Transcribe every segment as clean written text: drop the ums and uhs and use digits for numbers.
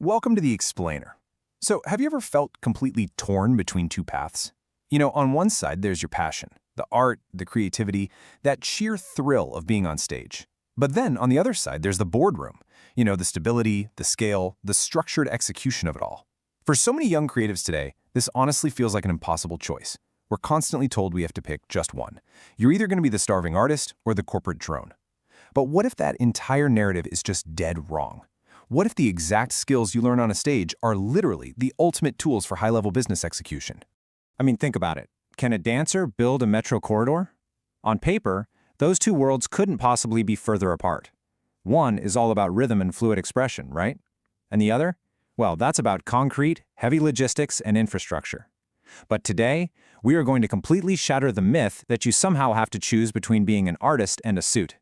Welcome to The Explainer. So, have you ever felt completely torn between two paths? On one side, there's your passion, the art, the creativity, that sheer thrill of being on stage. But then, on the other side, there's the boardroom. The stability, the scale, the structured execution of it all. For so many young creatives today, this honestly feels like an impossible choice. We're constantly told we have to pick just one. You're either going to be the starving artist or the corporate drone. But what if that entire narrative is just dead wrong? What if the exact skills you learn on a stage are literally the ultimate tools for high-level business execution? I mean, think about it. Can a dancer build a metro corridor? On paper, those two worlds couldn't possibly be further apart. One is all about rhythm and fluid expression, right? And the other? Well, that's about concrete, heavy logistics, and infrastructure. But today, we are going to completely shatter the myth that you somehow have to choose between being an artist and a suit.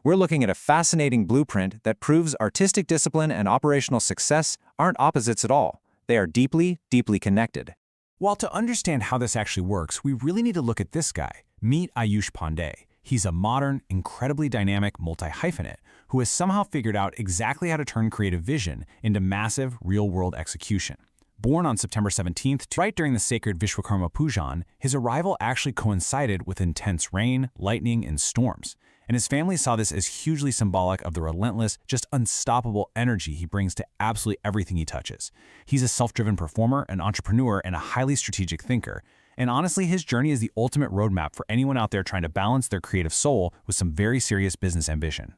We're looking at a fascinating blueprint that proves artistic discipline and operational success aren't opposites at all. They are deeply, deeply connected. Well, to understand how this actually works, we really need to look at this guy. Meet Ayush Pandey. He's a modern, incredibly dynamic multi-hyphenate who has somehow figured out exactly how to turn creative vision into massive, real-world execution. Born on September 17th, right during the sacred Vishwakarma Pujan, his arrival actually coincided with intense rain, lightning, and storms. And his family saw this as hugely symbolic of the relentless, just unstoppable energy he brings to absolutely everything he touches. He's a self-driven performer, an entrepreneur, and a highly strategic thinker. And honestly, his journey is the ultimate roadmap for anyone out there trying to balance their creative soul with some very serious business ambition.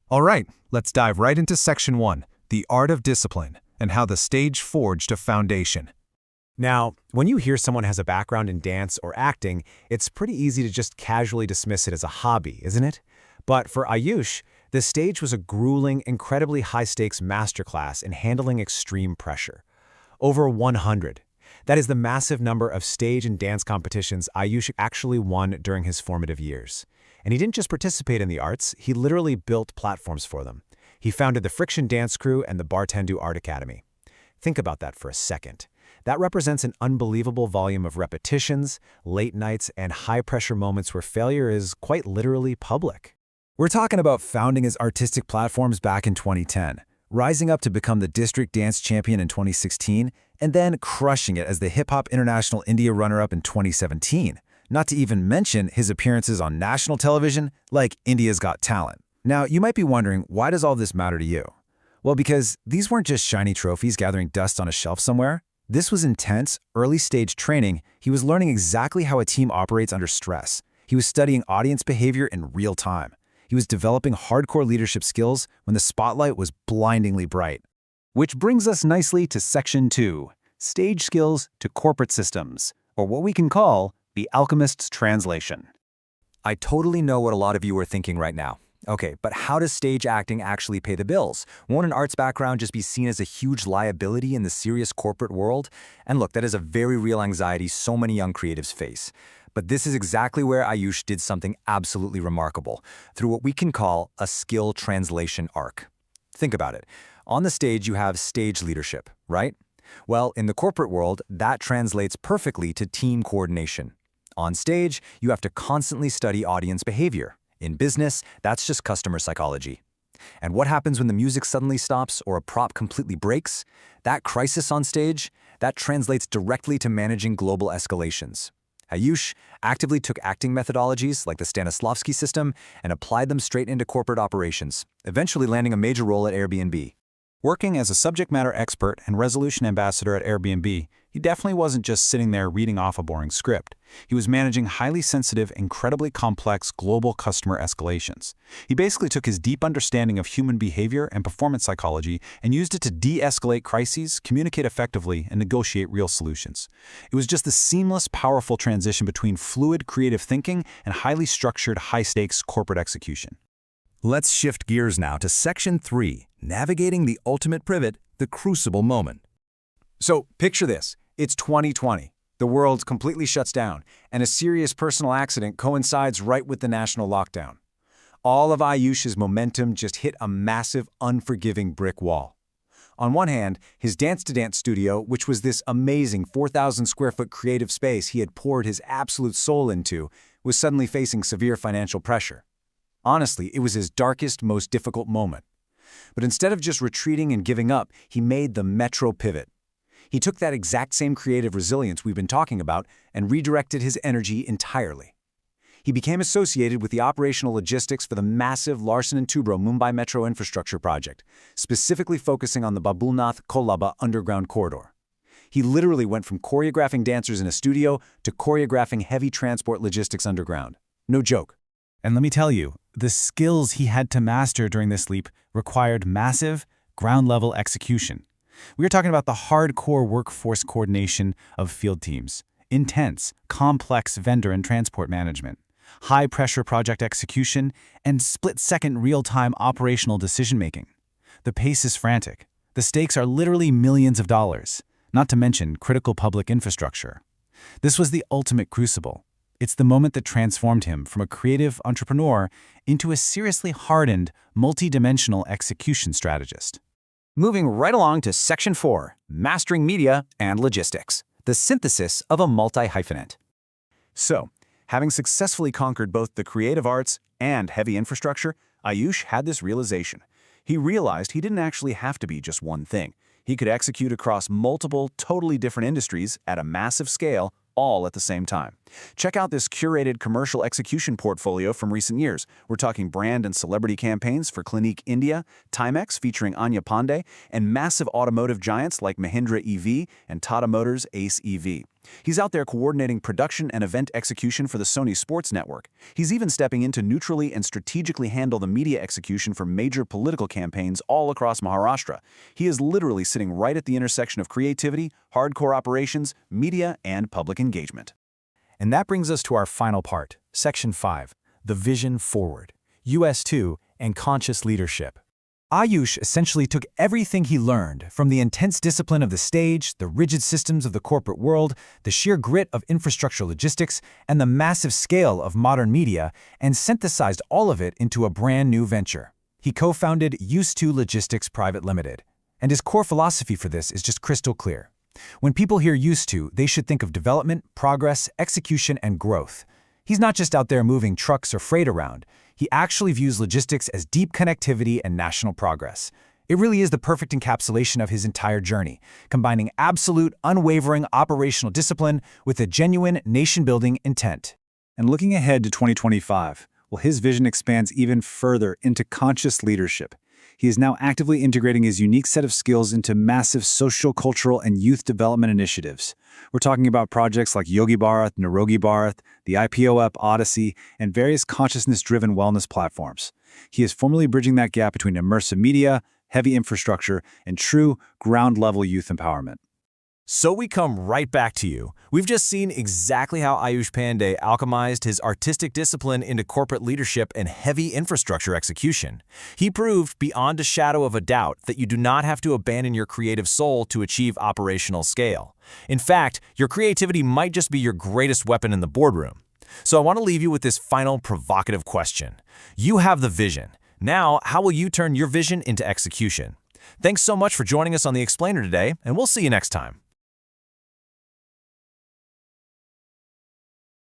All right, let's dive right into Section 1, the art of discipline, and how the stage forged a foundation. Now, when you hear someone has a background in dance or acting, it's pretty easy to just casually dismiss it as a hobby, isn't it? But for Ayush, the stage was a grueling, incredibly high-stakes masterclass in handling extreme pressure. Over 100. That is the massive number of stage and dance competitions Ayush actually won during his formative years. And he didn't just participate in the arts, he literally built platforms for them. He founded the Friction Dance Crew and the Bartendu Art Academy. Think about that for a second. That represents an unbelievable volume of repetitions, late nights, and high-pressure moments where failure is quite literally public. We're talking about founding his artistic platforms back in 2010, rising up to become the district dance champion in 2016, and then crushing it as the Hip Hop International India runner-up in 2017, not to even mention his appearances on national television like India's Got Talent. Now, you might be wondering, why does all this matter to you? Well, because these weren't just shiny trophies gathering dust on a shelf somewhere. This was intense, early-stage training. He was learning exactly how a team operates under stress. He was studying audience behavior in real time. He was developing hardcore leadership skills when the spotlight was blindingly bright. Which brings us nicely to Section 2, Stage Skills to Corporate Systems, or what we can call the Alchemist's Translation. I totally know what a lot of you are thinking right now. Okay, but how does stage acting actually pay the bills? Won't an arts background just be seen as a huge liability in the serious corporate world? And look, that is a very real anxiety so many young creatives face. But this is exactly where Ayush did something absolutely remarkable, through what we can call a skill translation arc. Think about it. On the stage, you have stage leadership, right? Well, in the corporate world, that translates perfectly to team coordination. On stage, you have to constantly study audience behavior. In business, that's just customer psychology. And what happens when the music suddenly stops or a prop completely breaks? That crisis on stage, that translates directly to managing global escalations. Ayush actively took acting methodologies like the Stanislavski system and applied them straight into corporate operations, eventually landing a major role at Airbnb. Working as a subject matter expert and resolution ambassador at Airbnb, he definitely wasn't just sitting there reading off a boring script. He was managing highly sensitive, incredibly complex global customer escalations. He basically took his deep understanding of human behavior and performance psychology and used it to de-escalate crises, communicate effectively, and negotiate real solutions. It was just the seamless, powerful transition between fluid creative thinking and highly structured, high-stakes corporate execution. Let's shift gears now to Section 3, Navigating the Ultimate Pivot, the Crucible Moment. So, picture this. It's 2020. The world completely shuts down, and a serious personal accident coincides right with the national lockdown. All of Ayush's momentum just hit a massive, unforgiving brick wall. On one hand, his dance-to-dance studio, which was this amazing 4,000-square-foot creative space he had poured his absolute soul into, was suddenly facing severe financial pressure. Honestly, it was his darkest, most difficult moment. But instead of just retreating and giving up, he made the metro pivot. He took that exact same creative resilience we've been talking about and redirected his energy entirely. He became associated with the operational logistics for the massive Larsen & Toubro Mumbai Metro infrastructure project, specifically focusing on the Babulnath-Kolaba underground corridor. He literally went from choreographing dancers in a studio to choreographing heavy transport logistics underground. No joke. And let me tell you, the skills he had to master during this leap required massive, ground-level execution. We are talking about the hardcore workforce coordination of field teams, intense, complex vendor and transport management, high-pressure project execution, and split-second real-time operational decision-making. The pace is frantic. The stakes are literally millions of dollars, not to mention critical public infrastructure. This was the ultimate crucible. It's the moment that transformed him from a creative entrepreneur into a seriously hardened, multi-dimensional execution strategist. Moving right along to Section 4, Mastering Media and Logistics, the synthesis of a multi-hyphenate. So, having successfully conquered both the creative arts and heavy infrastructure, Ayush had this realization. He realized he didn't actually have to be just one thing. He could execute across multiple, totally different industries at a massive scale, all at the same time. Check out this curated commercial execution portfolio from recent years. We're talking brand and celebrity campaigns for Clinique India, Timex featuring Ayush Pandey, and massive automotive giants like Mahindra EV and Tata Motors Ace EV. He's out there coordinating production and event execution for the Sony Sports Network. He's even stepping in to neutrally and strategically handle the media execution for major political campaigns all across Maharashtra. He is literally sitting right at the intersection of creativity, hardcore operations, media, and public engagement. And that brings us to our final part, Section 5, the vision forward, USETOO and conscious leadership. Ayush essentially took everything he learned, from the intense discipline of the stage, the rigid systems of the corporate world, the sheer grit of infrastructure logistics, and the massive scale of modern media, and synthesized all of it into a brand new venture. He co-founded USETOO Logistics Private Limited, and his core philosophy for this is just crystal clear. When people hear USETOO, they should think of development, progress, execution, and growth. He's not just out there moving trucks or freight around. He actually views logistics as deep connectivity and national progress. It really is the perfect encapsulation of his entire journey, combining absolute, unwavering operational discipline with a genuine nation-building intent. And looking ahead to 2025, well, his vision expands even further into conscious leadership. He is now actively integrating his unique set of skills into massive social, cultural, and youth development initiatives. We're talking about projects like Yogi Bharat, Nirogi Bharat, the IPO app Odyssey, and various consciousness-driven wellness platforms. He is formally bridging that gap between immersive media, heavy infrastructure, and true, ground-level youth empowerment. So we come right back to you. We've just seen exactly how Ayush Pandey alchemized his artistic discipline into corporate leadership and heavy infrastructure execution. He proved beyond a shadow of a doubt that you do not have to abandon your creative soul to achieve operational scale. In fact, your creativity might just be your greatest weapon in the boardroom. So I want to leave you with this final provocative question. You have the vision. Now, how will you turn your vision into execution? Thanks so much for joining us on The Explainer today, and we'll see you next time.